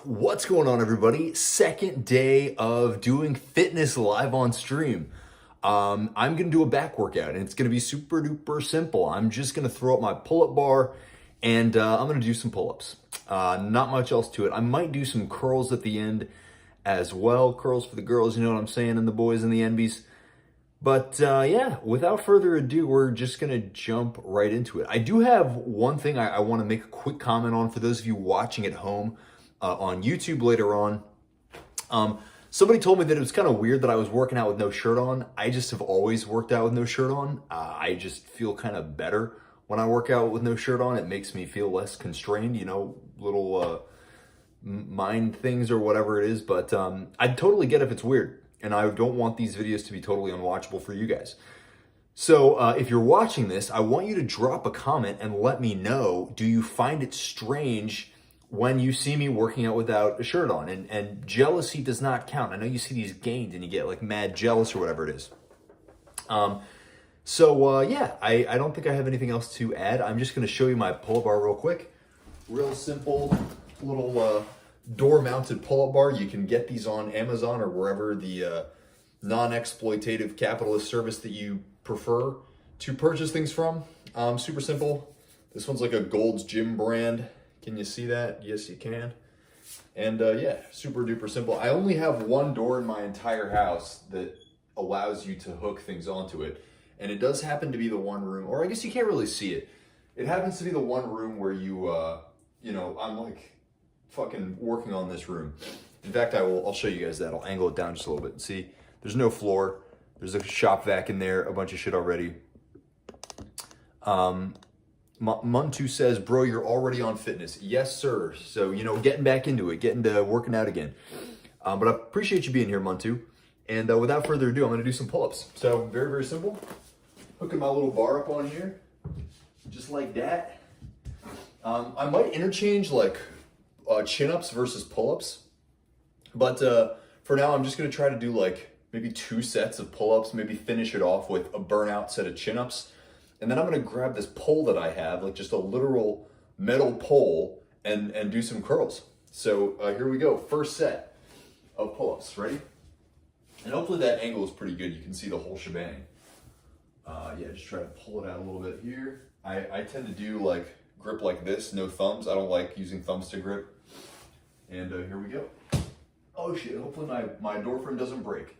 What's going on, everybody? Second day of doing fitness live on stream. I'm gonna do a back workout and it's gonna be super duper simple. I'm just gonna throw up my pull-up bar and I'm gonna do some pull-ups. Not much else to it. I might do some curls at the end as well. Curls for the girls, you know what I'm saying, and the boys and the NBs. But yeah, without further ado, we're just gonna jump right into it. I do have one thing I wanna make a quick comment on for those of you watching at home on YouTube later on. Somebody told me that it was kind of weird that I was working out with no shirt on. I just have always worked out with no shirt on. I just feel kind of better when I work out with no shirt on. It makes me feel less constrained, you know, little mind things or whatever it is. But I totally get if it's weird. And I don't want these videos to be totally unwatchable for you guys. So if you're watching this, I want you to drop a comment and let me know, do you find it strange when you see me working out without a shirt on? And jealousy does not count. I know you see these gains and you get like mad jealous or whatever it is. Yeah, I don't think I have anything else to add. I'm just gonna show you my pull-up bar real quick. Real simple little door-mounted pull-up bar. You can get these on Amazon or wherever the non-exploitative capitalist service that you prefer to purchase things from. Super simple. This one's like a Gold's Gym brand. Can you see that? Yes, you can. And yeah, super duper simple. I only have one door in my entire house that allows you to hook things onto it. And it does happen to be the one room, or I guess you can't really see it. It happens to be the one room where you, you know, I'm like fucking working on this room. In fact, I'll show you guys that. I'll angle it down just a little bit. See, there's no floor. There's a shop vac in there, a bunch of shit already. Muntu says, bro, you're already on fitness. Yes, sir. So, you know, getting back into it, getting to working out again. But I appreciate you being here, Muntu. And without further ado, I'm going to do some pull-ups. So very, very simple. Hooking my little bar up on here, just like that. I might interchange like chin-ups versus pull-ups. But for now, I'm just going to try to do like maybe 2 sets of pull-ups, maybe finish it off with a burnout set of chin-ups. And then I'm gonna grab this pole that I have, like just a literal metal pole, and do some curls. So here we go, first set of pull-ups, ready? And hopefully that angle is pretty good. You can see the whole shebang. Yeah, just try to pull it out a little bit here. I tend to do like grip like this, no thumbs. I don't like using thumbs to grip. And here we go. Oh shit, hopefully my door frame doesn't break.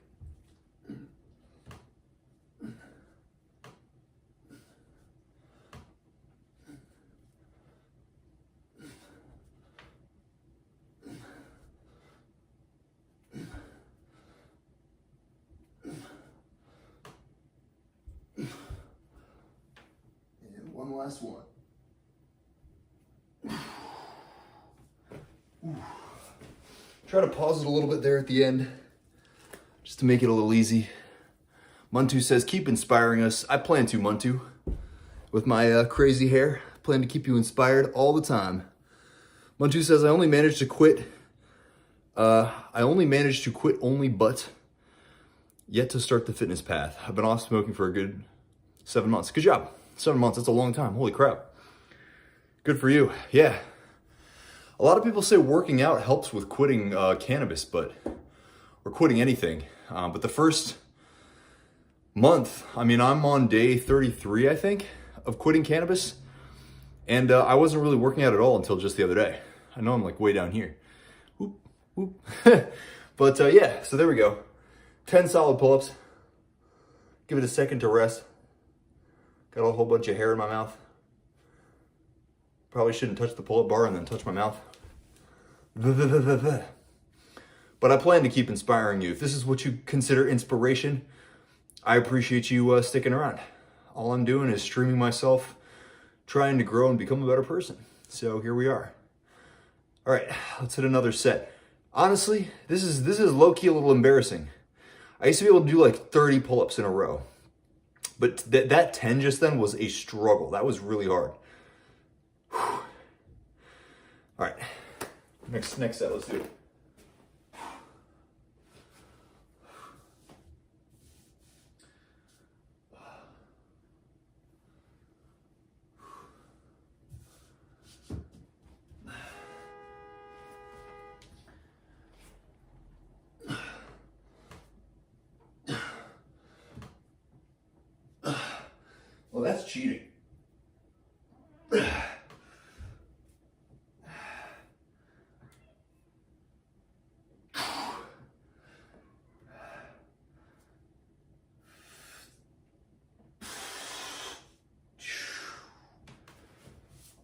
One last one. Try to pause it a little bit there at the end, just to make it a little easy. Muntu says, keep inspiring us. I plan to, Muntu. With my crazy hair, I plan to keep you inspired all the time. Muntu says, I only managed to quit only but yet to start the fitness path. I've been off smoking for a good 7 months. Good job. 7 months, that's a long time. Holy crap. Good for you. Yeah. A lot of people say working out helps with quitting cannabis, or quitting anything. But the first month, I mean, I'm on day 33, I think, of quitting cannabis. And I wasn't really working out at all until just the other day. I know I'm like way down here. Whoop, whoop. But yeah, so there we go. 10 solid pull-ups. Give it a second to rest. Got a whole bunch of hair in my mouth. Probably shouldn't touch the pull-up bar and then touch my mouth. But I plan to keep inspiring you. If this is what you consider inspiration, I appreciate you sticking around. All I'm doing is streaming myself, trying to grow and become a better person. So here we are. All right, let's hit another set. Honestly, this is low-key a little embarrassing. I used to be able to do like 30 pull-ups in a row. But that 10 just then was a struggle. That was really hard. Whew. All right, next set, let's do it. cheating.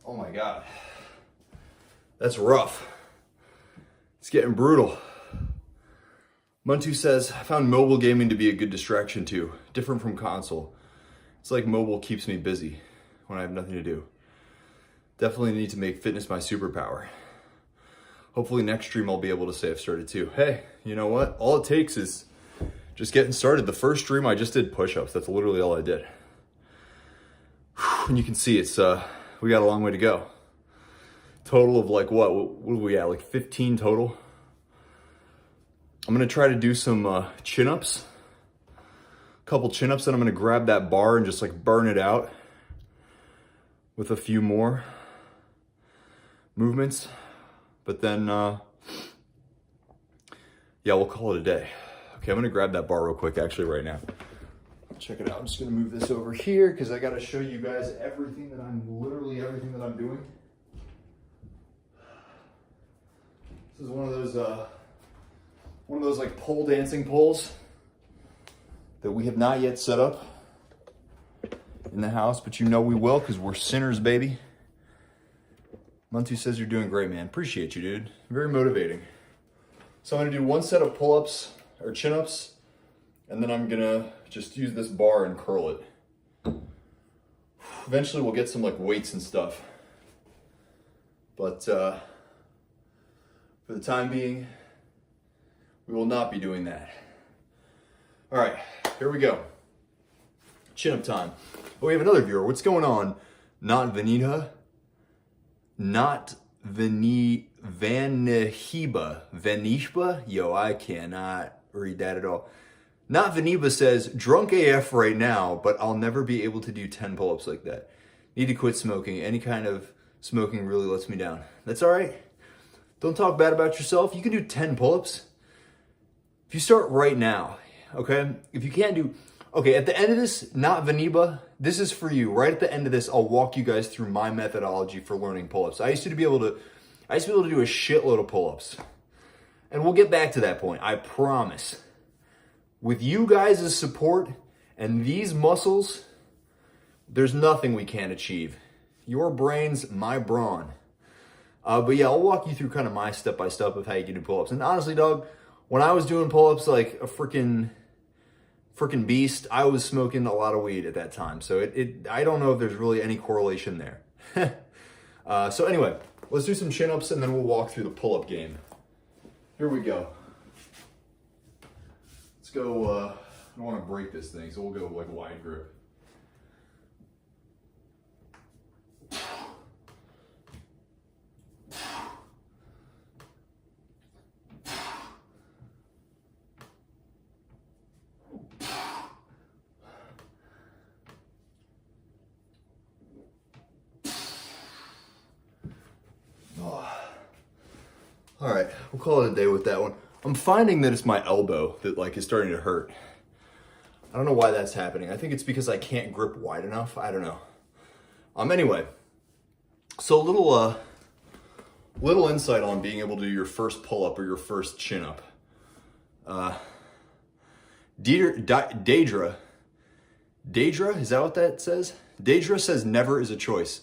Oh my God. That's rough. It's getting brutal. Muntu says, I found mobile gaming to be a good distraction too, different from console. It's like mobile keeps me busy when I have nothing to do. Definitely need to make fitness my superpower. Hopefully next stream I'll be able to say I've started too. Hey, you know what? All it takes is just getting started. The first stream I just did push-ups. That's literally all I did. And you can see it's, we got a long way to go. Total of like what do we at? Like 15 total. I'm gonna try to do some chin-ups. A couple chin-ups, then I'm gonna grab that bar and just like burn it out with a few more movements. But then, yeah, we'll call it a day. Okay, I'm gonna grab that bar real quick actually right now. Check it out. I'm just gonna move this over here because I gotta show you guys literally everything that I'm doing. This is one of those like pole dancing poles that we have not yet set up in the house, but you know we will because we're sinners, baby. Muntu says you're doing great, man. Appreciate you, dude. Very motivating. So I'm gonna do one set of pull-ups or chin-ups, and then I'm gonna just use this bar and curl it. Eventually we'll get some like weights and stuff. But for the time being, we will not be doing that. All right, here we go. Chin-up time. Oh, we have another viewer. What's going on? Not Vanita. Not Vanishba? Yo, I cannot read that at all. Not Vaniba says, drunk AF right now, but I'll never be able to do 10 pull-ups like that. Need to quit smoking. Any kind of smoking really lets me down. That's all right. Don't talk bad about yourself. You can do 10 pull-ups. If you start right now, okay? If you can't do, okay, at the end of this, not Vaniba, this is for you. Right at the end of this, I'll walk you guys through my methodology for learning pull-ups. I used to be able to do a shitload of pull-ups. And we'll get back to that point, I promise. With you guys' support and these muscles, there's nothing we can't achieve. Your brains, my brawn. But yeah, I'll walk you through kind of my step-by-step of how you can do pull-ups. And honestly, dog, when I was doing pull-ups like a freaking beast, I was smoking a lot of weed at that time. So I don't know if there's really any correlation there. So anyway, let's do some chin-ups and then we'll walk through the pull-up game. Here we go. Let's go, I don't want to break this thing, so we'll go like wide grip. All right, we'll call it a day with that one. I'm finding that it's my elbow that like is starting to hurt. I don't know why that's happening. I think it's because I can't grip wide enough. I don't know. Anyway, so a little insight on being able to do your first pull-up or your first chin-up. Daedra, is that what that says? Daedra says never is a choice.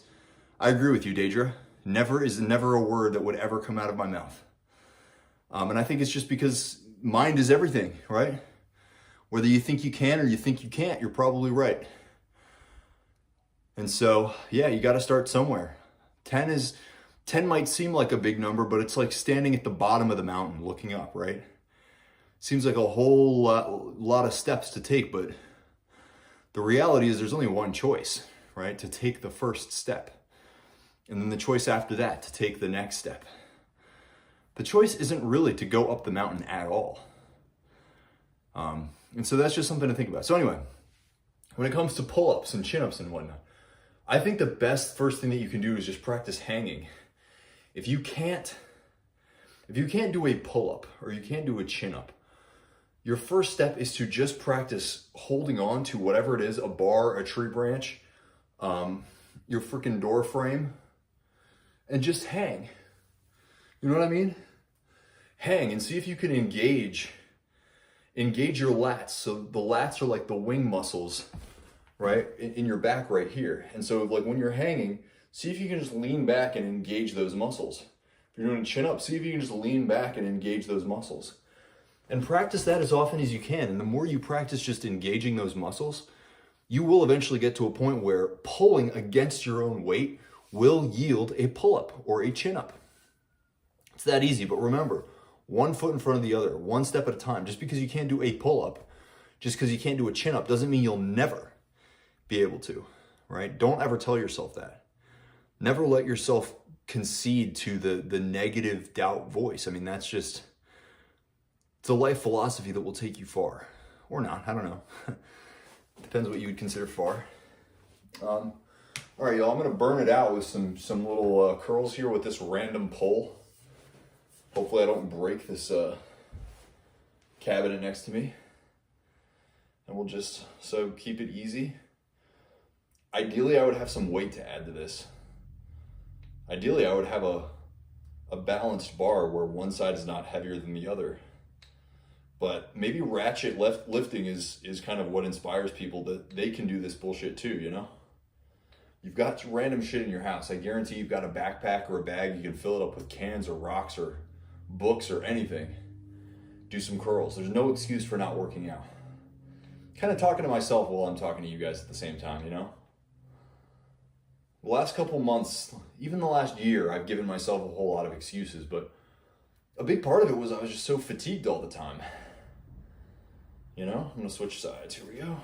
I agree with you, Daedra. Never is never a word that would ever come out of my mouth. And I think it's just because mind is everything, right? Whether you think you can or you think you can't, you're probably right. And so, yeah, you got to start somewhere. 10 might seem like a big number, but it's like standing at the bottom of the mountain looking up, right? Seems like a whole lot of steps to take, but the reality is there's only one choice, right? To take the first step. And then the choice after that to take the next step. The choice isn't really to go up the mountain at all. And so that's just something to think about. So anyway, when it comes to pull-ups and chin-ups and whatnot, I think the best first thing that you can do is just practice hanging. If you can't do a pull-up or you can't do a chin-up, your first step is to just practice holding on to whatever it is, a bar, a tree branch, your freaking door frame, and just hang. You know what I mean? Hang and see if you can engage your lats. So the lats are like the wing muscles, right? In your back right here. And so like when you're hanging, see if you can just lean back and engage those muscles. If you're doing a chin up, see if you can just lean back and engage those muscles. And practice that as often as you can. And the more you practice just engaging those muscles, you will eventually get to a point where pulling against your own weight will yield a pull-up or a chin-up. It's that easy, but remember, one foot in front of the other, one step at a time. Just because you can't do a pull-up, just because you can't do a chin-up, doesn't mean you'll never be able to, right? Don't ever tell yourself that. Never let yourself concede to the negative doubt voice. I mean, that's just, it's a life philosophy that will take you far. Or not, I don't know. Depends what you would consider far. All right, y'all, I'm gonna burn it out with some little curls here with this random pull. Hopefully I don't break this cabinet next to me. And we'll just, so keep it easy. Ideally, I would have some weight to add to this. Ideally, I would have a balanced bar where one side is not heavier than the other. But maybe ratchet lifting is kind of what inspires people that they can do this bullshit too, you know? You've got random shit in your house. I guarantee you've got a backpack or a bag. You can fill it up with cans or rocks or books or anything. Do some curls. There's no excuse for not working out. Kind of talking to myself while I'm talking to you guys at the same time, you know? The last couple months, even the last year, I've given myself a whole lot of excuses, but a big part of it was I was just so fatigued all the time. You know, I'm gonna switch sides. Here we go.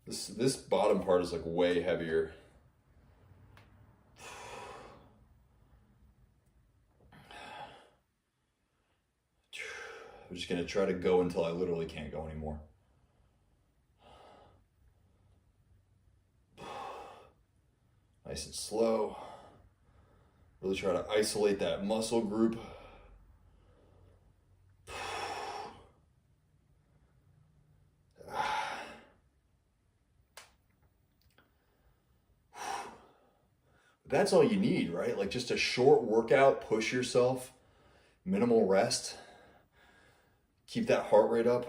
This bottom part is like way heavier. I'm just gonna try to go until I literally can't go anymore. Nice and slow. Really try to isolate that muscle group. That's all you need, right? Like just a short workout, push yourself, minimal rest, keep that heart rate up.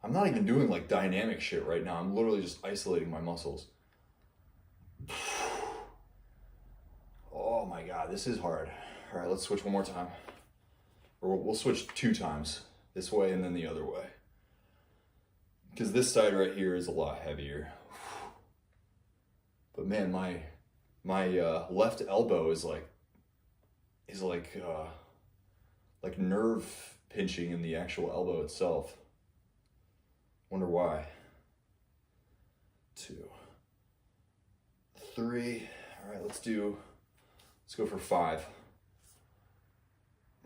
I'm not even doing like dynamic shit right now. I'm literally just isolating my muscles. Oh my God, this is hard. All right, let's switch one more time. Or we'll switch 2 times, this way and then the other way. Because this side right here is a lot heavier. But man, my left elbow is like nerve pinching in the actual elbow itself. Wonder why. 2, 3. All right, let's go for 5.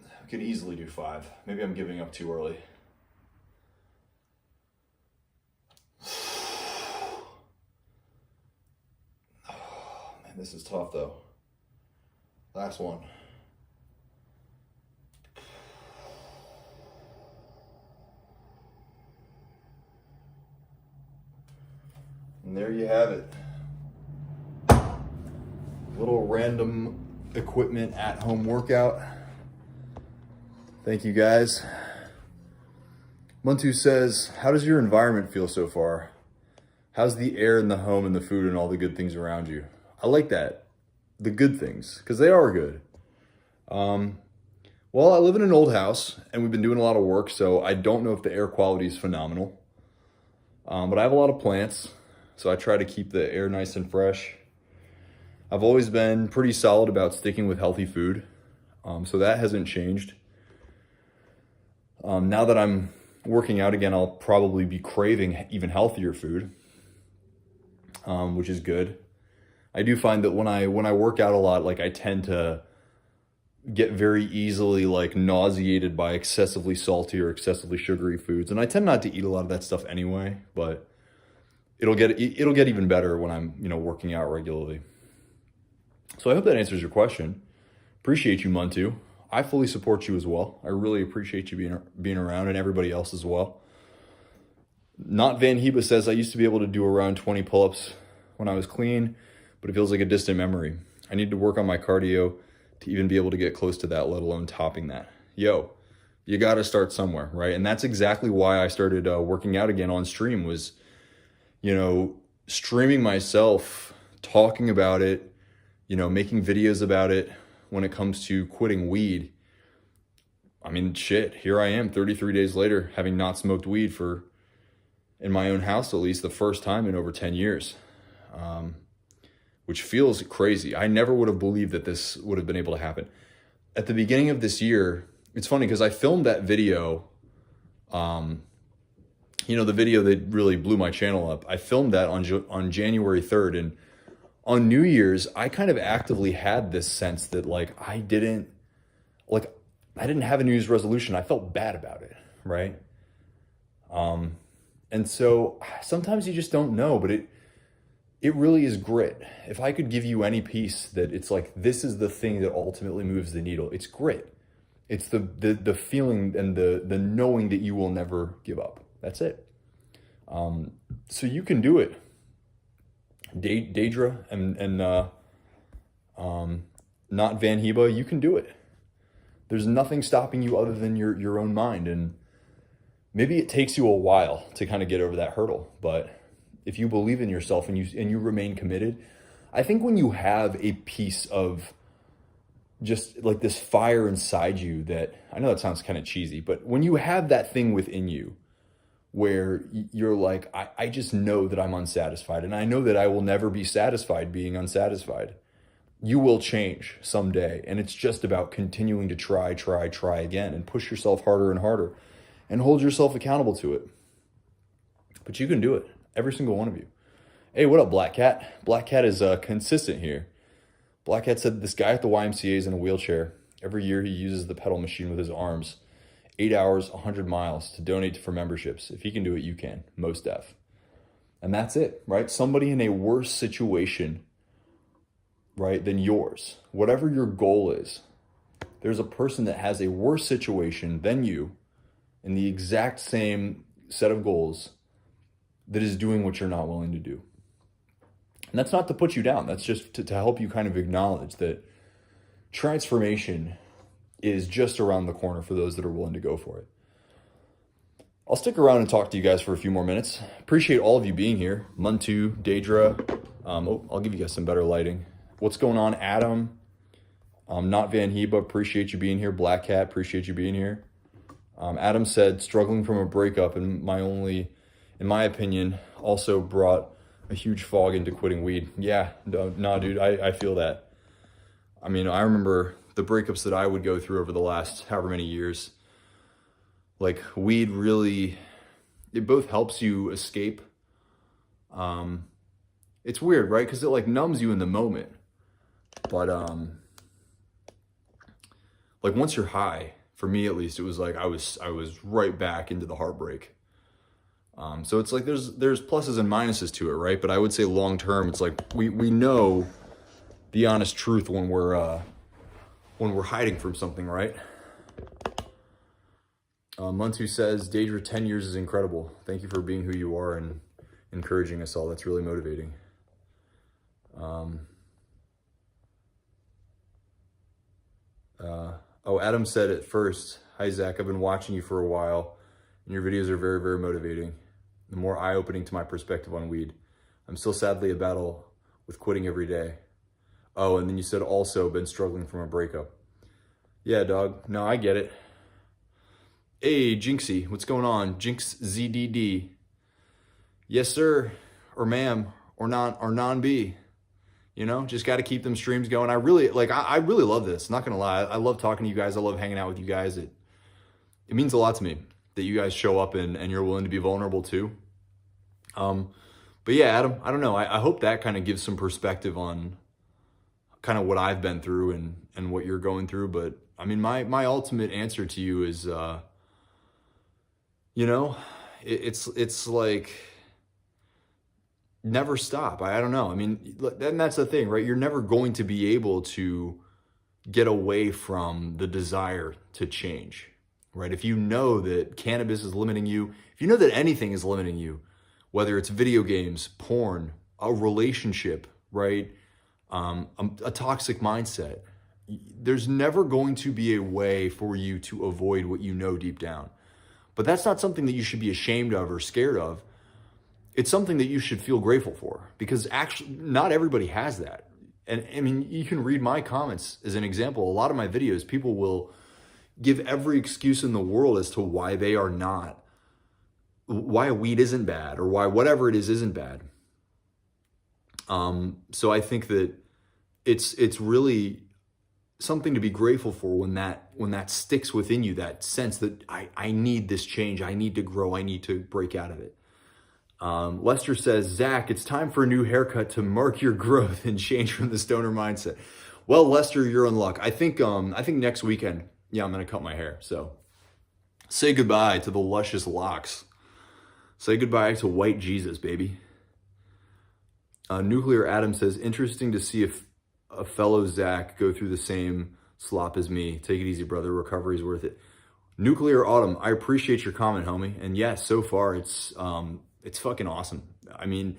I could easily do 5. Maybe I'm giving up too early. Oh man, this is tough though. Last one. And there you have it. Little random equipment at home workout. Thank you guys. Muntu says, how does your environment feel so far? How's the air in the home and the food and all the good things around you? I like that. The good things, because they are good. Well, I live in an old house and we've been doing a lot of work, so I don't know if the air quality is phenomenal. But I have a lot of plants, so I try to keep the air nice and fresh. I've always been pretty solid about sticking with healthy food, so that hasn't changed. Now that I'm working out again, I'll probably be craving even healthier food, which is good. I do find that when I work out a lot, like I tend to get very easily like nauseated by excessively salty or excessively sugary foods, and I tend not to eat a lot of that stuff anyway. But it'll get even better when I'm working out regularly. So I hope that answers your question. Appreciate you, Muntu. I fully support you as well. I really appreciate you being around, and everybody else as well. Not Van Heba says, I used to be able to do around 20 pull-ups when I was clean, but it feels like a distant memory. I need to work on my cardio to even be able to get close to that, let alone topping that. Yo, you got to start somewhere, right? And that's exactly why I started working out again on stream, was, streaming myself, talking about it, making videos about it when it comes to quitting weed. I mean, shit, here I am 33 days later, having not smoked weed for, in my own house at least, the first time in over 10 years, which feels crazy. I never would have believed that this would have been able to happen. At the beginning of this year, it's funny because I filmed that video, the video that really blew my channel up. I filmed that on January 3rd, and on New Year's, I kind of actively had this sense that I didn't have a New Year's resolution. I felt bad about it, right? And so sometimes you just don't know, but it really is grit. If I could give you any piece that it's this is the thing that ultimately moves the needle, it's grit. It's the feeling and the knowing that you will never give up. That's it. So you can do it. Daedra and not Van Heba, you can do it. There's nothing stopping you other than your own mind. And maybe it takes you a while to kind of get over that hurdle, but if you believe in yourself and you remain committed, I think when you have a piece of just this fire inside you, that, I know that sounds kind of cheesy, but when you have that thing within you where you're I just know that I'm unsatisfied, and I know that I will never be satisfied being unsatisfied. You will change someday, and it's just about continuing to try again, and push yourself harder and harder, and hold yourself accountable to it. But you can do it, every single one of you. Hey, what up, Black Cat? Black Cat is consistent here. Black Cat said this guy at the YMCA is in a wheelchair. Every year he uses the pedal machine with his arms. 8 hours, 100 miles to donate for memberships. If he can do it, you can. Most def. And that's it, right? Somebody in a worse situation, right, than yours. Whatever your goal is, there's a person that has a worse situation than you in the exact same set of goals that is doing what you're not willing to do. And that's not to put you down. That's just to help you kind of acknowledge that transformation is just around the corner for those that are willing to go for it. I'll stick around and talk to you guys for a few more minutes. Appreciate all of you being here. Muntu, Daedra. I'll give you guys some better lighting. What's going on, Adam? Not Van Heba, appreciate you being here. Black Cat, appreciate you being here. Adam said, struggling from a breakup, in my opinion, also brought a huge fog into quitting weed. Yeah, no, dude, I feel that. I mean, I remember the breakups that I would go through over the last however many years. Weed really, it both helps you escape. It's weird, right? Because it numbs you in the moment. But once you're high, for me at least, it was I was right back into the heartbreak. So it's there's pluses and minuses to it, right? But I would say long term, it's we know the honest truth when we're hiding from something, right? Muntu says, Daedra, 10 years is incredible. Thank you for being who you are and encouraging us all. That's really motivating. Adam said at first, hi, Zach, I've been watching you for a while, and your videos are very, very motivating. The more eye-opening to my perspective on weed. I'm still sadly a battle with quitting every day. Oh, and then you said also been struggling from a breakup. Yeah, dog. No, I get it. Hey, Jinxie, what's going on? Jinx ZDD. Yes, sir, or ma'am, or non-B. Just got to keep them streams going. I really love this. Not gonna lie, I love talking to you guys. I love hanging out with you guys. It means a lot to me that you guys show up and you're willing to be vulnerable too. But yeah, Adam, I don't know. I hope that kind of gives some perspective on kind of what I've been through and what you're going through. But I mean, my ultimate answer to you is, it's never stop. I don't know. I mean, and that's the thing, right? You're never going to be able to get away from the desire to change. right? If you know that cannabis is limiting you, if you know that anything is limiting you, whether it's video games, porn, a relationship, right? A toxic mindset, there's never going to be a way for you to avoid what you know deep down. But that's not something that you should be ashamed of or scared of. It's something that you should feel grateful for, because actually not everybody has that. And I mean, you can read my comments as an example. A lot of my videos, people will give every excuse in the world as to why they are not, why weed isn't bad, or why whatever it is isn't bad. So I think that it's really something to be grateful for when that sticks within you, that sense that I need this change, I need to grow, I need to break out of it. Lester says, Zach, it's time for a new haircut to mark your growth and change from the stoner mindset. Well, Lester, you're in luck. I think next weekend, yeah, I'm gonna cut my hair. So say goodbye to the luscious locks. Say goodbye to white Jesus, baby. Nuclear Adam says, interesting to see if a fellow Zach go through the same slop as me. Take it easy, brother. Recovery's worth it. Nuclear Autumn, I appreciate your comment, homie. And yes, so far it's fucking awesome. I mean,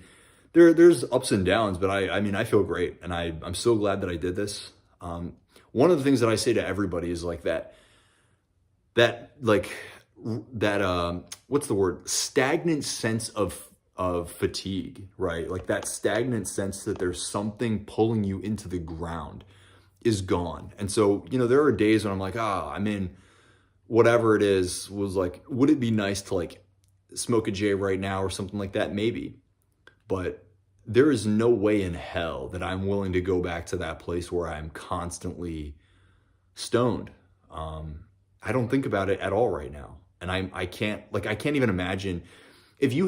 there's ups and downs, but I mean, I feel great, and I'm so glad that I did this. One of the things that I say to everybody is like that what's the word? Stagnant sense of fatigue, right? Like that stagnant sense that there's something pulling you into the ground is gone. And so, there are days when I'm like, I'm in whatever it is, was like, would it be nice to like smoke a J right now or something like that? Maybe. But there is no way in hell that I'm willing to go back to that place where I'm constantly stoned. I don't think about it at all right now. And I can't even imagine if you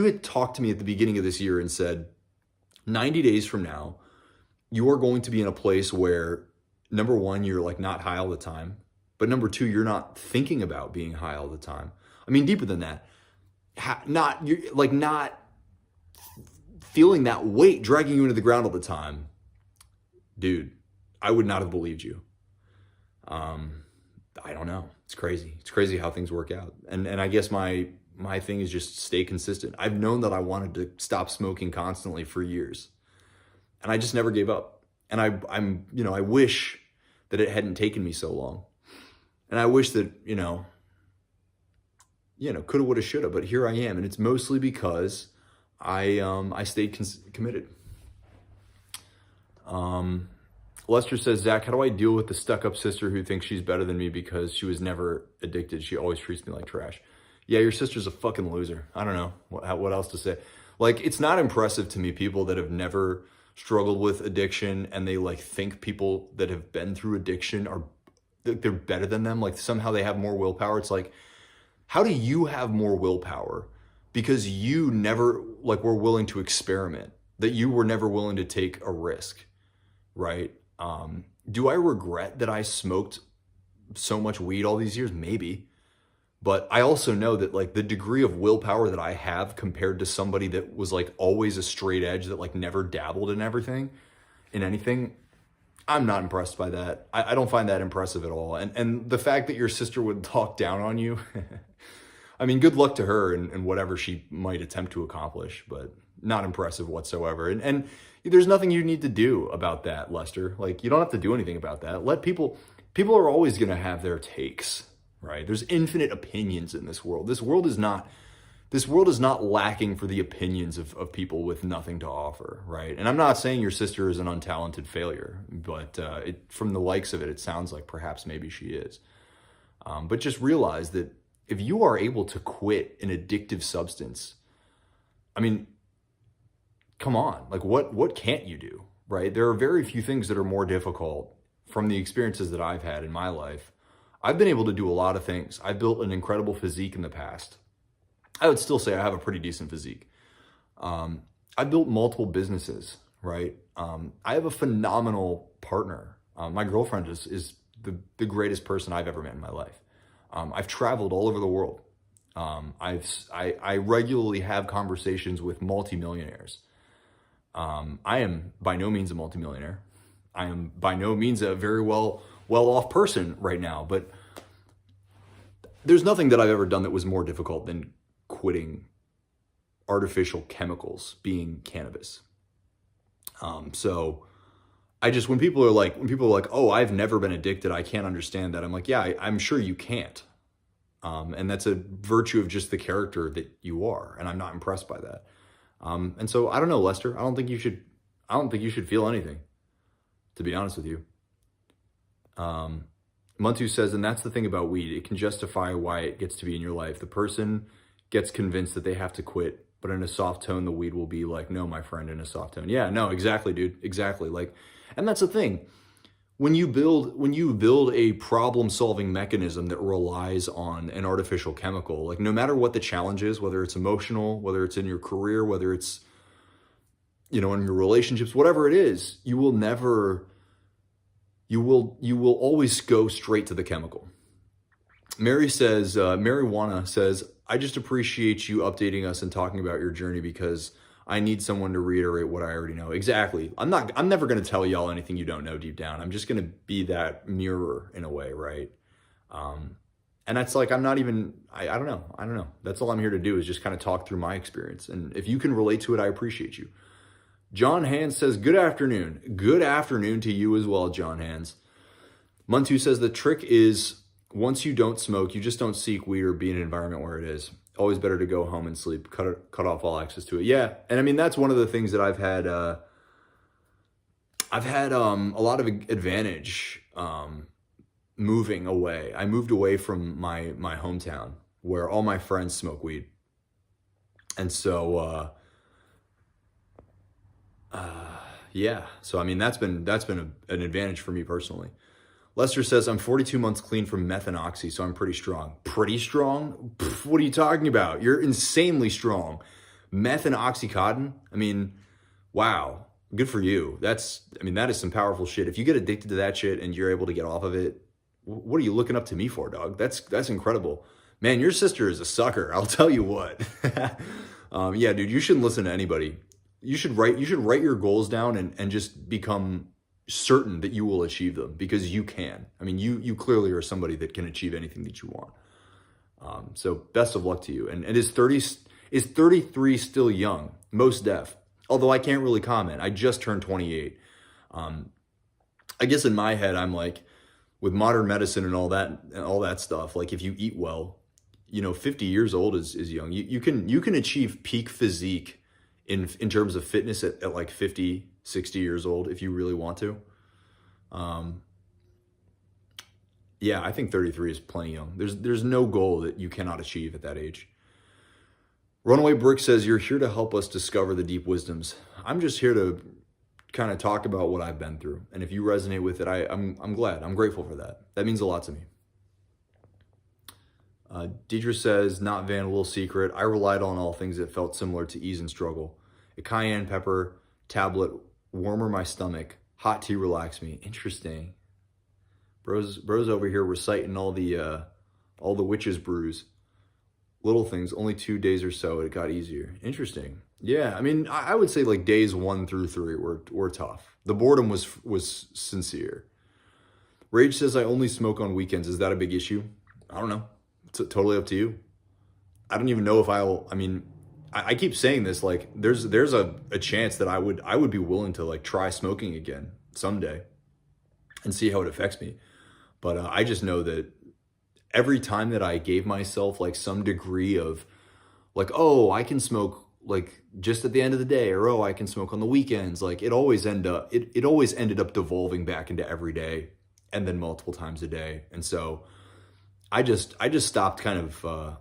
had talked to me at the beginning of this year and said 90 days from now, you are going to be in a place where, number one, you're like not high all the time, but number two, you're not thinking about being high all the time. I mean, deeper than that, not feeling that weight dragging you into the ground all the time, dude, I would not have believed you. I don't know. It's crazy. It's crazy how things work out. And I guess my thing is just stay consistent. I've known that I wanted to stop smoking constantly for years, and I just never gave up. And I wish that it hadn't taken me so long. And I wish that, coulda, woulda, shoulda, but here I am. And it's mostly because I stayed committed. Lester says, Zach, how do I deal with the stuck-up sister who thinks she's better than me because she was never addicted? She always treats me like trash. Yeah, your sister's a fucking loser. I don't know what else to say. Like, it's not impressive to me, people that have never struggled with addiction and they like think people that have been through addiction they're better than them. Like somehow they have more willpower. It's like, how do you have more willpower? Because you never were willing to experiment, that you were never willing to take a risk, right? Do I regret that I smoked so much weed all these years? Maybe. But I also know that like the degree of willpower that I have compared to somebody that was like always a straight edge, that like never dabbled in anything, I'm not impressed by that. I don't find that impressive at all. And the fact that your sister would talk down on you, I mean, good luck to her and whatever she might attempt to accomplish, but not impressive whatsoever. And there's nothing you need to do about that, Lester. Like, you don't have to do anything about that. Let people are always going to have their takes, right? There's infinite opinions in this world. This world is not lacking for the opinions of people with nothing to offer, right? And I'm not saying your sister is an untalented failure, but from the likes of it, it sounds like perhaps maybe she is. But just realize that if you are able to quit an addictive substance, I mean, come on, like what can't you do, right? There are very few things that are more difficult from the experiences that I've had in my life. I've been able to do a lot of things. I've built an incredible physique in the past. I would still say I have a pretty decent physique. I built multiple businesses, right? I have a phenomenal partner. My girlfriend is the greatest person I've ever met in my life. I've traveled all over the world. I regularly have conversations with multimillionaires. I am by no means a multimillionaire. I am by no means a very well-off person right now, but there's nothing that I've ever done that was more difficult than quitting artificial chemicals, being cannabis. So when people are like, oh, I've never been addicted, I can't understand that. I'm like, yeah, I'm sure you can't. And that's a virtue of just the character that you are. And I'm not impressed by that. And so I don't know, Lester, I don't think you should feel anything, to be honest with you. Muntu says, and that's the thing about weed. It can justify why it gets to be in your life. The person gets convinced that they have to quit, but in a soft tone, the weed will be like, no, my friend, in a soft tone. Yeah, no, exactly, dude. Exactly. Like, and that's the thing. When you build a problem-solving mechanism that relies on an artificial chemical, like no matter what the challenge is, whether it's emotional, whether it's in your career, whether it's, in your relationships, whatever it is, you will always go straight to the chemical. Marijuana says, I just appreciate you updating us and talking about your journey because I need someone to reiterate what I already know. Exactly. I'm never going to tell y'all anything you don't know deep down. I'm just going to be that mirror in a way, right? And that's like, I'm not even, I don't know. That's all I'm here to do is just kind of talk through my experience. And if you can relate to it, I appreciate you. John Hands says, good afternoon. Good afternoon to you as well, John Hands. Muntu says, the trick is once you don't smoke, you just don't seek weed or be in an environment where it is. Always better to go home and sleep, cut off all access to it. Yeah, and I mean, that's one of the things that I've had a lot of advantage moving away. I moved away from my hometown where all my friends smoke weed. And so, yeah, so I mean, that's been an advantage for me personally. Lester says, I'm 42 months clean from meth and oxy, so I'm pretty strong. Pretty strong? Pff, what are you talking about? You're insanely strong. Meth and Oxycontin? I mean, wow. Good for you. That is some powerful shit. If you get addicted to that shit and you're able to get off of it, what are you looking up to me for, dog? That's incredible. Man, your sister is a sucker. I'll tell you what. Yeah, dude, you shouldn't listen to anybody. You should write your goals down and just become certain that you will achieve them because you can. I mean, you clearly are somebody that can achieve anything that you want. So best of luck to you. And is 33 still young? Most def. Although I can't really comment. I just turned 28. I guess in my head, I'm like, with modern medicine and all that stuff, like if you eat well, 50 years old is young. You can achieve peak physique in terms of fitness at like 50, 60 years old if you really want to. Yeah, I think 33 is plenty young. There's no goal that you cannot achieve at that age. Runaway Brick says, you're here to help us discover the deep wisdoms. I'm just here to kind of talk about what I've been through. And if you resonate with it, I'm glad. I'm grateful for that. That means a lot to me. Deidre says, not Van, a little secret. I relied on all things that felt similar to ease and struggle. A cayenne pepper tablet, warmer my stomach. Hot tea relaxed me. Interesting. Bros over here reciting all the witches' brews. Little things, only 2 days or so, it got easier. Interesting. Yeah, I mean, I would say like days 1 through 3 were tough. The boredom was sincere. Rage says, I only smoke on weekends. Is that a big issue? I don't know. It's totally up to you. I don't even know if I keep saying this, like there's a chance that I would be willing to like try smoking again someday and see how it affects me. But I just know that every time that I gave myself like some degree of like, oh, I can smoke like just at the end of the day, or oh, I can smoke on the weekends. Like it always ended up devolving back into every day and then multiple times a day. And so I just stopped kind of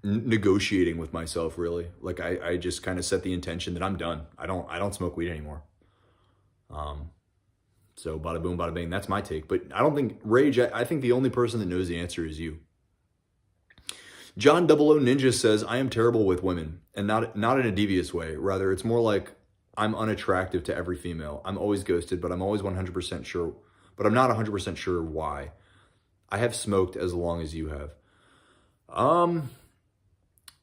negotiating with myself, really. Like I just kind of set the intention that I'm done. I don't smoke weed anymore. So bada boom, bada bing, that's my take. But I don't think, Rage, I think the only person that knows the answer is you. John 00 Ninja says, I am terrible with women, and not in a devious way. Rather, it's more like I'm unattractive to every female. I'm always ghosted, but I'm always 100% sure, but I'm not 100% sure why. I have smoked as long as you have.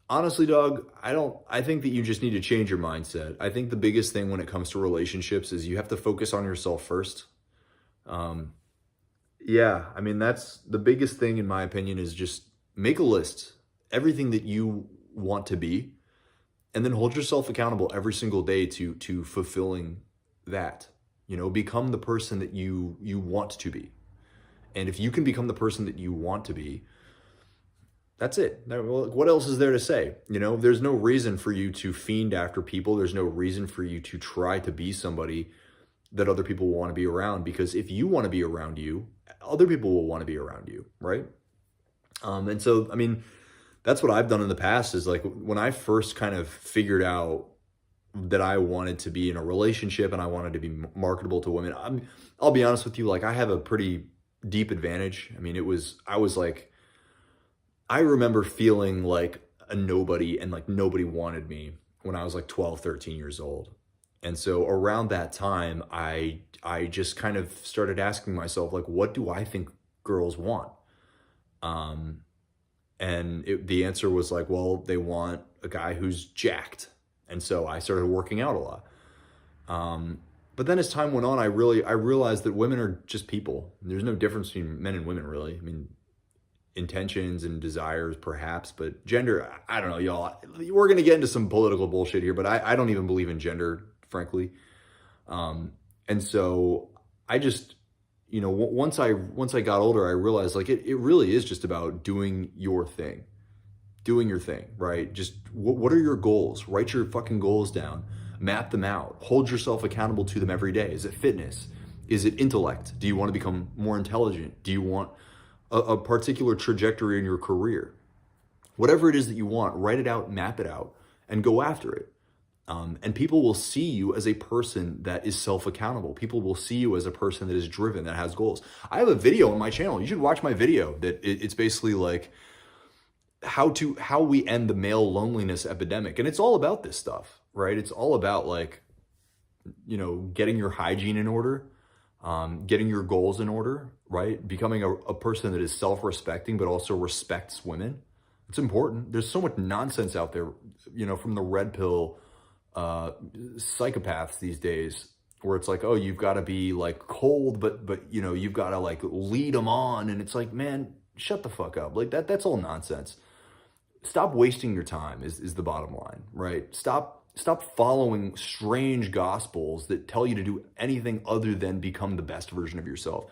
Honestly, dog, I think that you just need to change your mindset. I think the biggest thing when it comes to relationships is you have to focus on yourself first. Yeah, I mean, that's the biggest thing in my opinion is just make a list, everything that you want to be, and then hold yourself accountable every single day to fulfilling that. You know, become the person that you want to be. And if you can become the person that you want to be, that's it. What else is there to say? You know, there's no reason for you to fiend after people. There's no reason for you to try to be somebody that other people will want to be around, because if you want to be around you, other people will want to be around you, right? And so, I mean, that's what I've done in the past is like when I first kind of figured out that I wanted to be in a relationship and I wanted to be marketable to women. I'll be honest with you, like I have a pretty deep advantage. I mean, I remember feeling like a nobody and like nobody wanted me when I was like 12, 13 years old. And so around that time, I just kind of started asking myself, like, what do I think girls want? The answer was like, well, they want a guy who's jacked. And so I started working out a lot. But then as time went on, I realized that women are just people. There's no difference between men and women, really. I mean, intentions and desires, perhaps, but gender, I don't know, y'all. We're going to get into some political bullshit here, but I don't even believe in gender, frankly. And so I just, you know, once I got older, I realized like it really is just about doing your thing. Doing your thing, right? Just what are your goals? Write your fucking goals down, map them out, hold yourself accountable to them every day. Is it fitness? Is it intellect? Do you want to become more intelligent? Do you want a particular trajectory in your career? Whatever it is that you want, write it out, map it out, and go after it. And people will see you as a person that is self-accountable. People will see you as a person that is driven, that has goals. I have a video on my channel. You should watch my video that it's basically like, how we end the male loneliness epidemic. And it's all about this stuff, right? It's all about like, you know, getting your hygiene in order, getting your goals in order, right? Becoming a person that is self-respecting, but also respects women. It's important. There's so much nonsense out there, you know, from the red pill psychopaths these days, where it's like, oh, you've got to be like cold, but you know, you've got to like lead them on. And it's like, man, shut the fuck up. Like that's all nonsense. Stop wasting your time is the bottom line, right? Stop following strange gospels that tell you to do anything other than become the best version of yourself.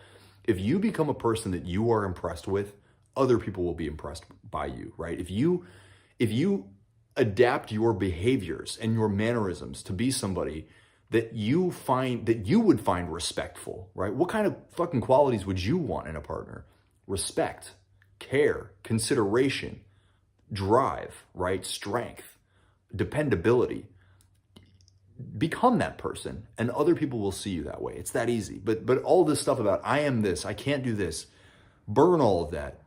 If you become a person that you are impressed with, other people will be impressed by you, right? If you adapt your behaviors and your mannerisms to be somebody that you would find respectful, right? What kind of fucking qualities would you want in a partner? Respect, care, consideration, drive, right? Strength, dependability. Become that person and other people will see you that way. It's that easy. But all this stuff about I am this, I can't do this, burn all of that,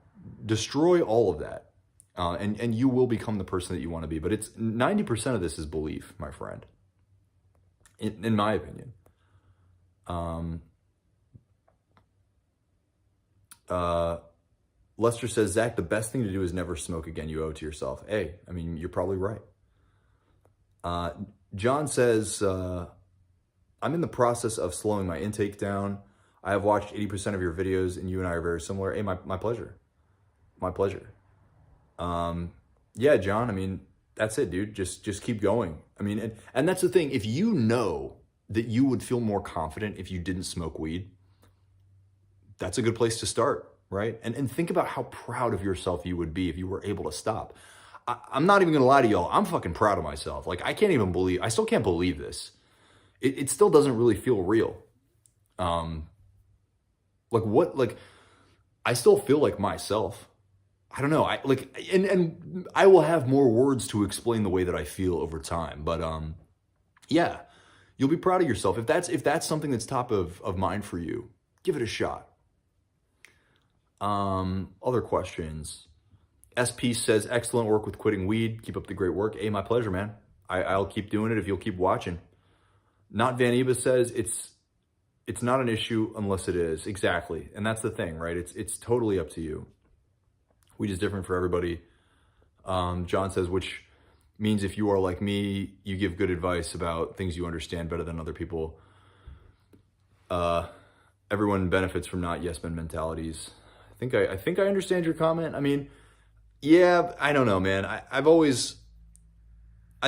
destroy all of that. And you will become the person that you want to be. But it's 90% of this is belief, my friend, in my opinion. Lester says, Zach, the best thing to do is never smoke again. You owe it to yourself. Hey, I mean, you're probably right. John says, I'm in the process of slowing my intake down. I have watched 80% of your videos and you and I are very similar. Hey, my pleasure. My pleasure. Yeah, John, I mean, that's it, dude. Just keep going. I mean, and that's the thing. If you know that you would feel more confident if you didn't smoke weed, that's a good place to start. Right? And think about how proud of yourself you would be if you were able to stop. I'm not even gonna lie to y'all. I'm fucking proud of myself. Like, I still can't believe this. It still doesn't really feel real. I still feel like myself. I don't know. And I will have more words to explain the way that I feel over time. But yeah, you'll be proud of yourself. If that's something that's top of mind for you, give it a shot. Other questions. SP says, excellent work with quitting weed. Keep up the great work. Hey, my pleasure, man. I'll keep doing it if you'll keep watching. Not Van Eva says, it's not an issue unless it is. Exactly. And that's the thing, right? It's totally up to you. Weed is different for everybody. John says, which means if you are like me, you give good advice about things you understand better than other people. Everyone benefits from not yes men mentalities. I think I understand your comment. I mean, Yeah, I don't know, man. I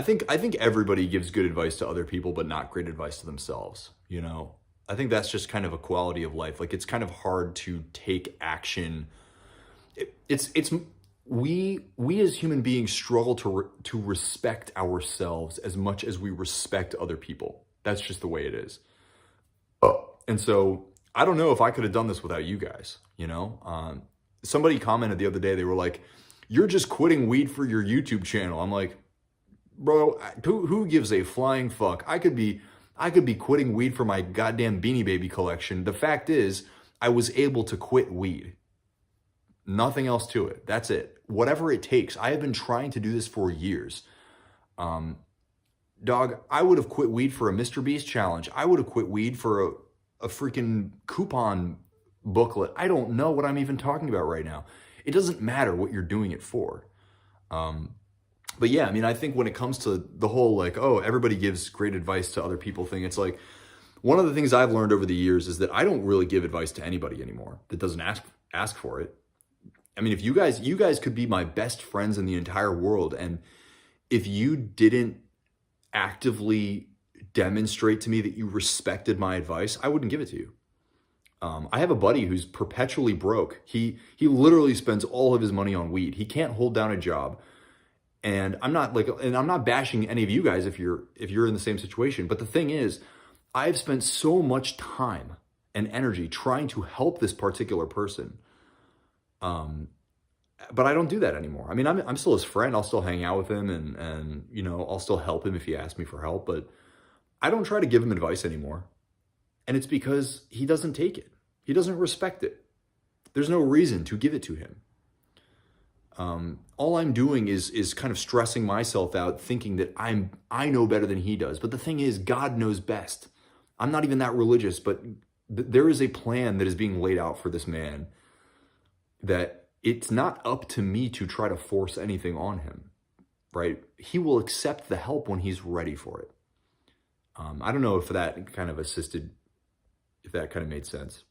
think everybody gives good advice to other people, but not great advice to themselves. You know, I think that's just kind of a quality of life. Like it's kind of hard to take action. It's we as human beings struggle to respect ourselves as much as we respect other people. That's just the way it is. And so I don't know if I could have done this without you guys. You know, somebody commented the other day. They were like, "You're just quitting weed for your YouTube channel." I'm like, bro, who gives a flying fuck? I could be quitting weed for my goddamn Beanie Baby collection. The fact is, I was able to quit weed. Nothing else to it. That's it. Whatever it takes. I have been trying to do this for years. Um, Dog, I would have quit weed for a Mr. Beast challenge. I would have quit weed for a freaking coupon booklet. I don't know what I'm even talking about right now. It doesn't matter what you're doing it for. But yeah, I mean, I think when it comes to the whole like, oh, everybody gives great advice to other people thing, it's like one of the things I've learned over the years is that I don't really give advice to anybody anymore that doesn't ask for it. I mean, if you guys could be my best friends in the entire world, and if you didn't actively demonstrate to me that you respected my advice, I wouldn't give it to you. I have a buddy who's perpetually broke. He literally spends all of his money on weed. He can't hold down a job. And I'm not bashing any of you guys if you're in the same situation. But the thing is, I've spent so much time and energy trying to help this particular person. But I don't do that anymore. I mean, I'm still his friend. I'll still hang out with him, and you know, I'll still help him if he asks me for help. But I don't try to give him advice anymore. And it's because he doesn't take it. He doesn't respect it. There's no reason to give it to him. All I'm doing is kind of stressing myself out, thinking that I know better than he does. But the thing is, God knows best. I'm not even that religious, but there is a plan that is being laid out for this man that it's not up to me to try to force anything on him, right? He will accept the help when he's ready for it. I don't know if that kind of assisted, if that kind of made sense.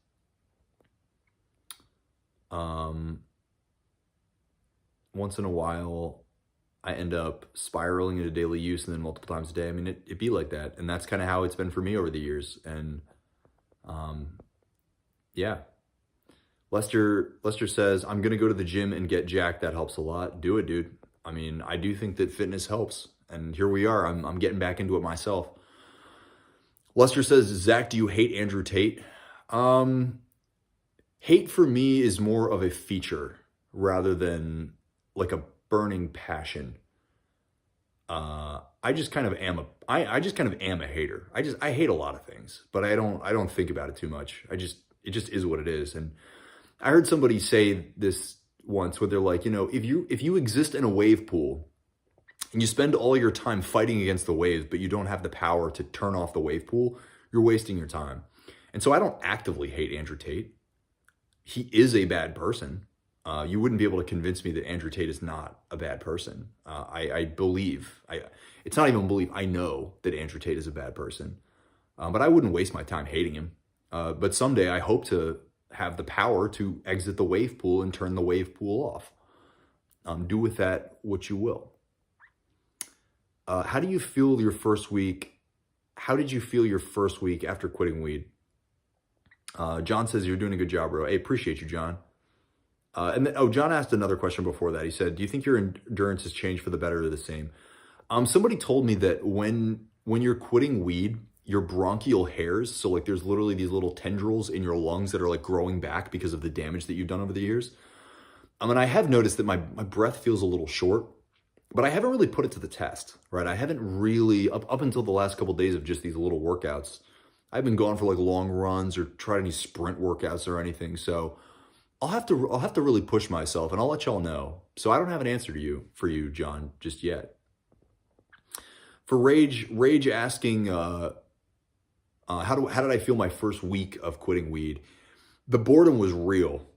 Once in a while, I end up spiraling into daily use and then multiple times a day. I mean, it'd be like that. And that's kind of how it's been for me over the years. And yeah. Lester says, I'm going to go to the gym and get jacked. That helps a lot. Do it, dude. I mean, I do think that fitness helps. And here we are. I'm getting back into it myself. Lester says, Zach, do you hate Andrew Tate? Hate for me is more of a feature rather than like a burning passion. I just kind of am a hater. I hate a lot of things, but I don't think about it too much. It just is what it is. And I heard somebody say this once where they're like, you know, if you exist in a wave pool and you spend all your time fighting against the waves, but you don't have the power to turn off the wave pool, you're wasting your time. And so I don't actively hate Andrew Tate. He is a bad person. You wouldn't be able to convince me that Andrew Tate is not a bad person. It's not even believe, I know that Andrew Tate is a bad person. But I wouldn't waste my time hating him. But someday I hope to have the power to exit the wave pool and turn the wave pool off. Do with that what you will. How do you feel your first week? How did you feel your first week after quitting weed? John says, you're doing a good job, bro. Hey, appreciate you, John. And then, John asked another question before that. He said, do you think your endurance has changed for the better or the same? Somebody told me that when you're quitting weed, your bronchial hairs, so like there's literally these little tendrils in your lungs that are like growing back because of the damage that you've done over the years. And I have noticed that my breath feels a little short, but I haven't really put it to the test, right? I haven't really, up until the last couple of days of just these little workouts, I haven't gone for like long runs or tried any sprint workouts or anything. So I'll have to really push myself, and I'll let y'all know. So I don't have an answer for you, John, just yet. For Rage asking, how did I feel my first week of quitting weed? The boredom was real.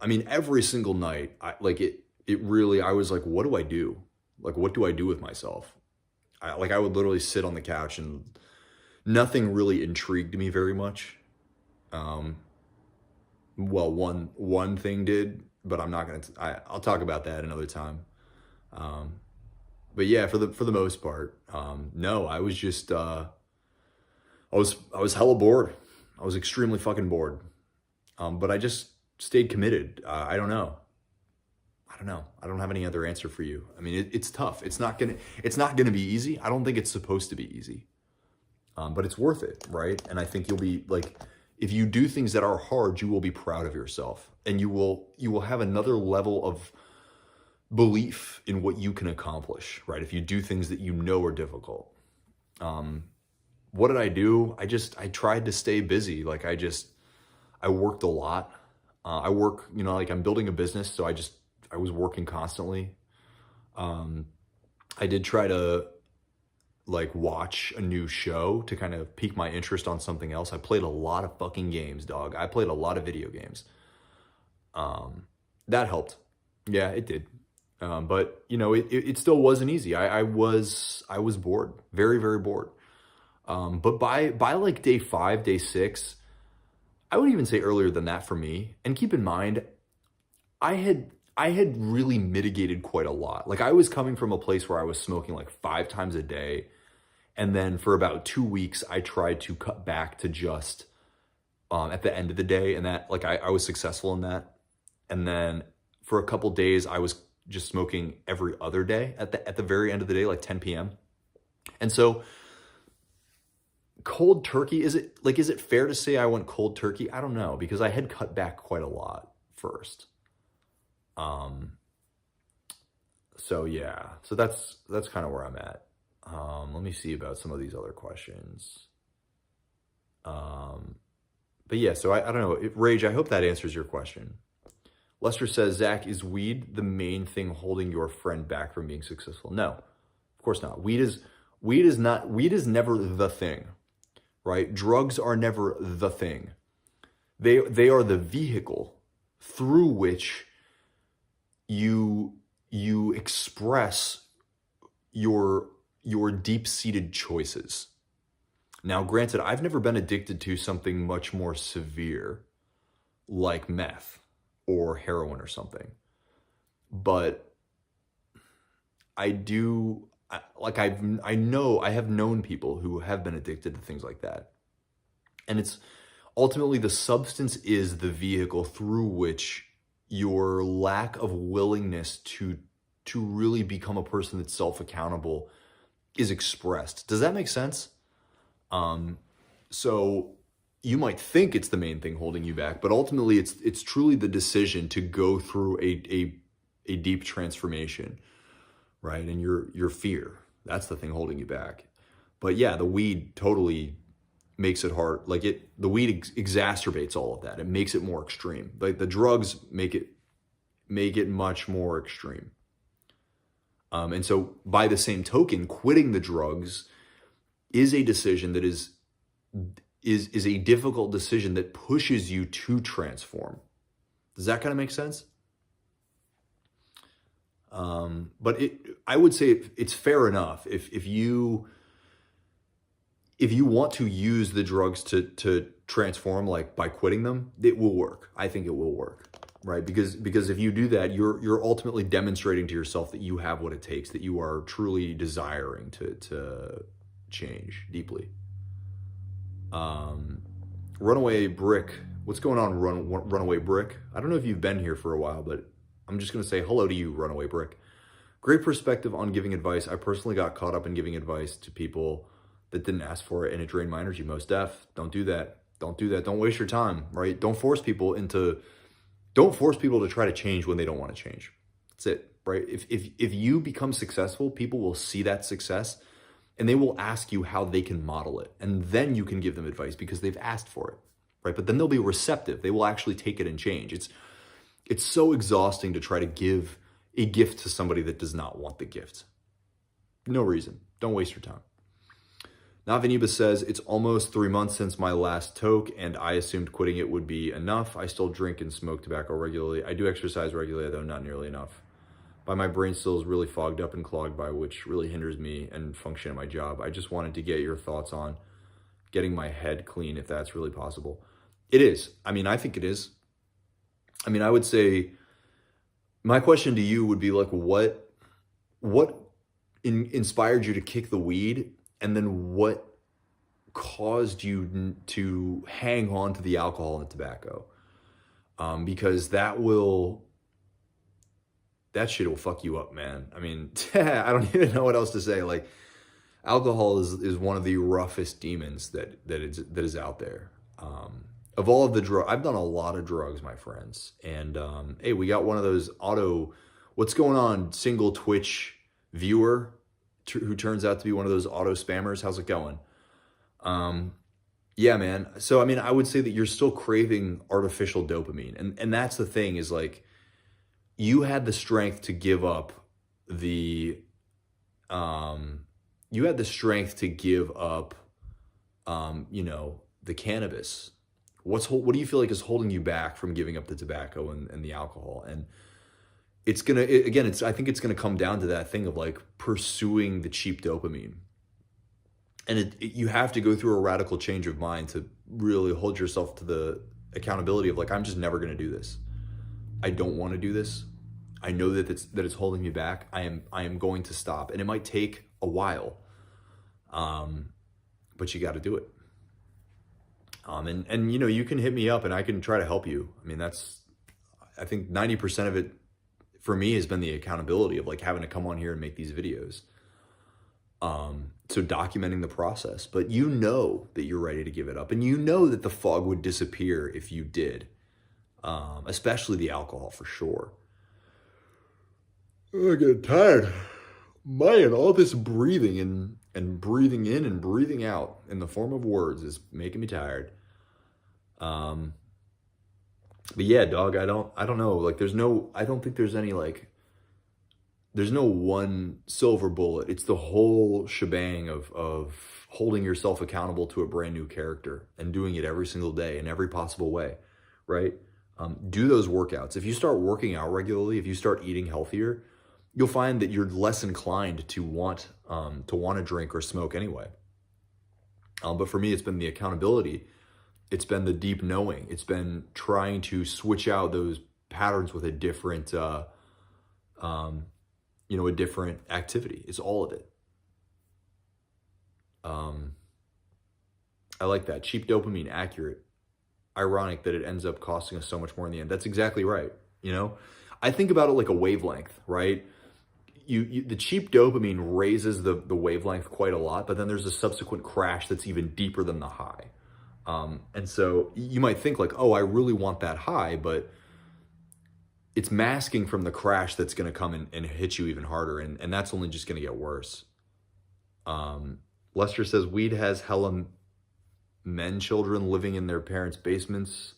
I mean, every single night, I was like, what do I do? Like, what do I do with myself? I would literally sit on the couch and nothing really intrigued me very much. Well, one thing did, but I'm not gonna. I'll talk about that another time. Um, but yeah, for the most part, no, I was just I was hella bored. I was extremely fucking bored. But I just stayed committed. I don't know. I don't know. I don't have any other answer for you. I mean, it's tough. It's not gonna be easy. I don't think it's supposed to be easy. But it's worth it, right? And I think you'll be like, if you do things that are hard, you will be proud of yourself, and you will have another level of belief in what you can accomplish, right? If you do things that you know are difficult. What did I do? I tried to stay busy. Like I worked a lot. I work, like I'm building a business, so I was working constantly. I did try to like watch a new show to kind of pique my interest on something else. I played a lot of fucking games, dog. I played a lot of video games. That helped. Yeah, it did. But it still wasn't easy. I was bored, very, very bored. But by like day 5, day 6, I would even say earlier than that for me. And keep in mind, I had really mitigated quite a lot. Like I was coming from a place where I was smoking like 5 times a day. And then for about 2 weeks, I tried to cut back to just at the end of the day. And that like I was successful in that. And then for a couple days, I was just smoking every other day at the very end of the day, like 10 p.m. And so cold turkey, is it fair to say I went cold turkey? I don't know, because I had cut back quite a lot first. So yeah, so that's kind of where I'm at. Let me see about some of these other questions. But yeah, so I don't know. Rage, I hope that answers your question. Lester says, Zach, is weed the main thing holding your friend back from being successful? No, of course not. Weed is never the thing, right? Drugs are never the thing. They are the vehicle through which you express your deep-seated choices. Now, granted, I've never been addicted to something much more severe like meth or heroin or something. But I have known people who have been addicted to things like that. And it's ultimately the substance is the vehicle through which your lack of willingness to really become a person that's self-accountable is expressed. Does that make sense? So you might think it's the main thing holding you back, but ultimately it's truly the decision to go through a deep transformation, right? And your fear, that's the thing holding you back. But yeah, the weed totally makes it hard. Like the weed exacerbates all of that. It makes it more extreme. Like the drugs make it much more extreme. And so by the same token, quitting the drugs is a decision that is a difficult decision that pushes you to transform. Does that kind of make sense? But I would say it's fair enough if you want to use the drugs to transform, like by quitting them, it will work. I think it will work, right? Because if you do that, you're ultimately demonstrating to yourself that you have what it takes, that you are truly desiring to change deeply. Runaway Brick, what's going on, Runaway Brick? I don't know if you've been here for a while, but I'm just going to say hello to you, Runaway Brick. Great perspective on giving advice. I personally got caught up in giving advice to people that didn't ask for it, and it drained my energy. Most def. Don't do that. Don't do that. Don't waste your time, right? Don't force people to try to change when they don't want to change. That's it, right? If you become successful, people will see that success and they will ask you how they can model it. And then you can give them advice because they've asked for it, right? But then they'll be receptive. They will actually take it and change. It's so exhausting to try to give a gift to somebody that does not want the gift. No reason. Don't waste your time. Navaniba says, it's almost 3 months since my last toke, and I assumed quitting it would be enough. I still drink and smoke tobacco regularly. I do exercise regularly, though not nearly enough. But my brain still is really fogged up and clogged by, which really hinders me and function at my job. I just wanted to get your thoughts on getting my head clean, if that's really possible. It is. I mean, I think it is. I mean, I would say my question to you would be like, what inspired you to kick the weed, and then what caused you to hang on to the alcohol and the tobacco? Because that shit will fuck you up, man. I mean, I don't even know what else to say. Like, alcohol is one of the roughest demons that is out there. Of all of the drugs, I've done a lot of drugs, my friends. And hey, we got one of those what's going on, single Twitch viewer who turns out to be one of those auto spammers. How's it going? Yeah, man. So, I mean, I would say that you're still craving artificial dopamine. And that's the thing, is like, you had the strength to give up the, the cannabis. What do you feel like is holding you back from giving up the tobacco and the alcohol? And I think it's gonna come down to that thing of like pursuing the cheap dopamine. And you have to go through a radical change of mind to really hold yourself to the accountability of like, I'm just never gonna do this. I don't want to do this. I know that it's holding me back. I am going to stop, and it might take a while, but you got to do it. And you can hit me up, and I can try to help you. I mean, I think 90% of it for me has been the accountability of like having to come on here and make these videos. So documenting the process, but you know that you're ready to give it up, and you know that the fog would disappear if you did. Especially the alcohol, for sure. Oh, I get tired. Man, all this breathing and breathing in and breathing out in the form of words is making me tired. But yeah, dog, I don't know. Like, I don't think there's any there's no one silver bullet. It's the whole shebang of holding yourself accountable to a brand new character and doing it every single day in every possible way, right? Do those workouts. If you start working out regularly, if you start eating healthier, you'll find that you're less inclined to want to drink or smoke anyway. But for me, it's been the accountability. It's been the deep knowing. It's been trying to switch out those patterns with a different, a different activity. It's all of it. I like that. Cheap dopamine, accurate. Ironic that it ends up costing us so much more in the end. That's exactly right. I think about it like a wavelength, right? The cheap dopamine raises the wavelength quite a lot, but then there's a subsequent crash that's even deeper than the high. And so you might think like, oh, I really want that high, but it's masking from the crash that's going to come and hit you even harder. And that's only just going to get worse. Lester says weed has hella children living in their parents' basements.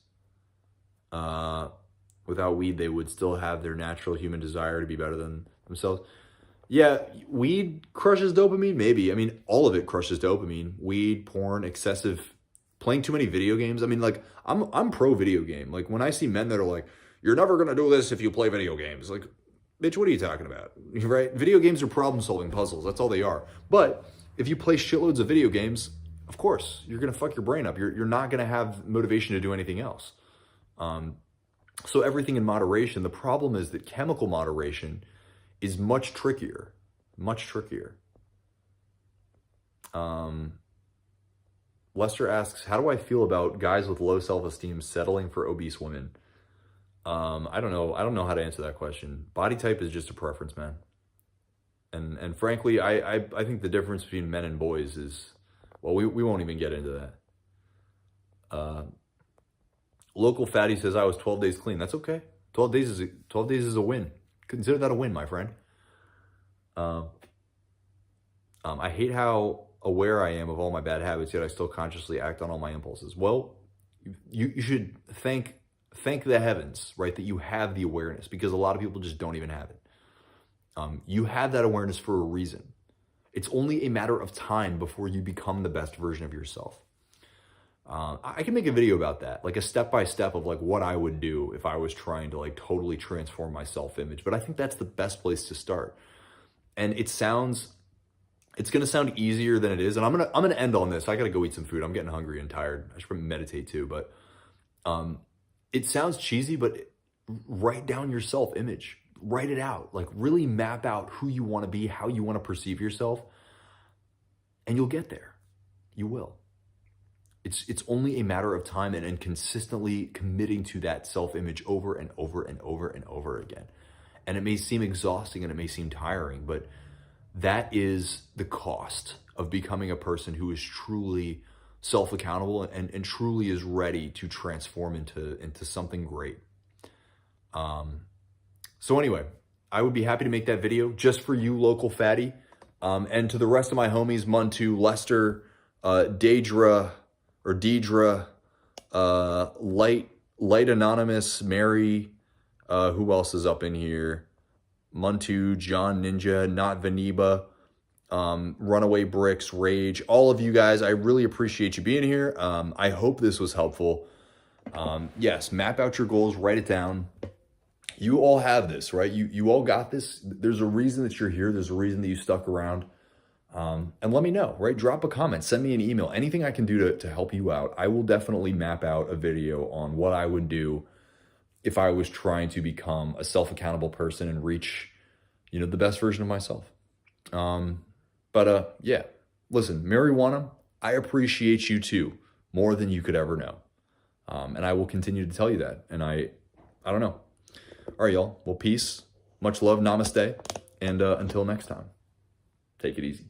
Without weed, they would still have their natural human desire to be better than themselves. Yeah, weed crushes dopamine, maybe. I mean, all of it crushes dopamine. Weed, porn, excessive, playing too many video games. I mean, like, I'm pro video game. Like, when I see men that are like, you're never gonna do this if you play video games. Like, bitch, what are you talking about? Right? Video games are problem-solving puzzles. That's all they are. But if you play shitloads of video games, of course, you're gonna fuck your brain up. You're not gonna have motivation to do anything else. So everything in moderation. The problem is that chemical moderation is much trickier. Lester asks, how do I feel about guys with low self-esteem settling for obese women? I don't know. I don't know how to answer that question. Body type is just a preference, man. And frankly, I think the difference between men and boys is, well, we won't even get into that. Local Fatty says I was 12 days clean. That's okay. 12 days is a win. Consider that a win, my friend. I hate how aware I am of all my bad habits, yet I still consciously act on all my impulses. Well, you should thank the heavens, right, that you have the awareness, because a lot of people just don't even have it. You have that awareness for a reason. It's only a matter of time before you become the best version of yourself. I can make a video about that, like a step-by-step of like what I would do if I was trying to like totally transform my self-image. But I think that's the best place to start. And it's going to sound easier than it is. And I'm going to end on this. I got to go eat some food. I'm getting hungry and tired. I should probably meditate too, but it sounds cheesy, but write down your self-image. write it out. Like really map out who you want to be, how you want to perceive yourself, and you'll get there. You will. It's only a matter of time and consistently committing to that self-image over and over and over and over again. And it may seem exhausting and it may seem tiring, but that is the cost of becoming a person who is truly self-accountable and truly is ready to transform into something great. So anyway, I would be happy to make that video just for you, local fatty. And to the rest of my homies, Muntu, Lester, Deidre, Light Anonymous, Mary, who else is up in here? Muntu, John Ninja, Not Vaniba, Runaway Bricks, Rage, all of you guys, I really appreciate you being here. I hope this was helpful. Yes, map out your goals, write it down. You all have this, right? You all got this. There's a reason that you're here. There's a reason that you stuck around. And let me know, right? Drop a comment, send me an email, anything I can do to help you out. I will definitely map out a video on what I would do if I was trying to become a self-accountable person and reach, the best version of myself. Yeah, listen, marijuana, I appreciate you too, more than you could ever know. And I will continue to tell you that. And I don't know. All right, y'all. Well, peace, much love, namaste. And until next time, take it easy.